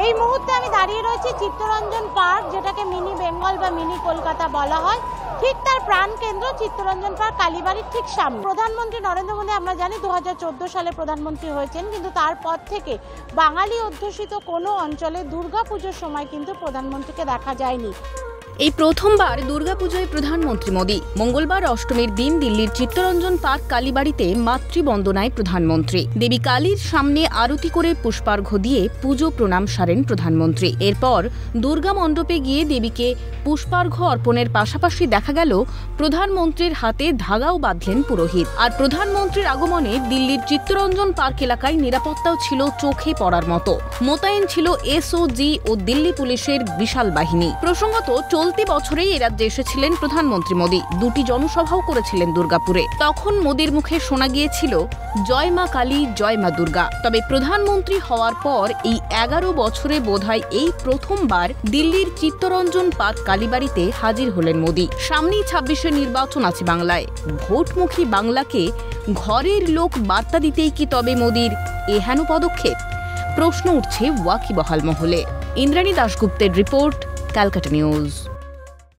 এই মুহূর্তে আমি দাঁড়িয়ে রয়েছি চিত্তরঞ্জন পার্ক, যেটাকে মিনি বেঙ্গল বা মিনি কলকাতা বলা হয়। ঠিক তার প্রাণকেন্দ্র চিত্তরঞ্জন পার্ক কালীবাড়ির ঠিক সামনে। প্রধানমন্ত্রী নরেন্দ্র মোদী আমরা জানি 2014 সালে প্রধানমন্ত্রী হয়েছেন, কিন্তু তারপর থেকে বাঙালি অধ্যুষিত কোনো অঞ্চলে দুর্গাপুজোর সময় কিন্তু প্রধানমন্ত্রীকে দেখা যায়নি। এই প্রথমবার দুর্গাপুজোয় প্রধানমন্ত্রী মোদী। মঙ্গলবার অষ্টমীর দিন দিল্লির চিত্তরঞ্জন পার্ক কালীবাড়িতে মাতৃবন্দনায় প্রধানমন্ত্রী। দেবী কালীর সামনে আরতি করে পুষ্পার্ঘ্য দিয়ে পুজো প্রণাম সারেন প্রধানমন্ত্রী। এরপর দুর্গা মণ্ডপে গিয়ে দেবীকে পুষ্পার্ঘ্য অর্পণের পাশাপাশি দেখা গেল প্রধানমন্ত্রীর হাতে ধাগাও বাঁধলেন পুরোহিত। আর প্রধানমন্ত্রীর আগমনে দিল্লির চিত্তরঞ্জন পার্ক এলাকায় নিরাপত্তাও ছিল চোখে পড়ার মতো। মোতায়েন ছিল এসওজি ও দিল্লি পুলিশের বিশাল বাহিনী। প্রসঙ্গত চলতি বছরেই এ রাজ্যে এসেছিলেন প্রধানমন্ত্রী মোদী। দুটি জনসভাও করেছিলেন দুর্গাপুরে। তখন মোদীর মুখে শোনা গিয়েছিল জয় মা কালী, জয় মা দুর্গা। তবে প্রধানমন্ত্রী হওয়ার পর এই 11 বছরে বোধহয় এই প্রথমবার দিল্লির চিত্তরঞ্জন পার্ক কালীবাড়িতে হাজির হলেন মোদী। সামনেই 26-এর নির্বাচন আছে বাংলায়। ভোটমুখী বাংলাকে ঘরের লোক বার্তা দিতেই কি তবে মোদীর এহেন পদক্ষেপ? প্রশ্ন উঠছে ওয়াকিবহাল মহলে। ইন্দ্রাণী দাশগুপ্তের রিপোর্ট, ক্যালকাটা নিউজ।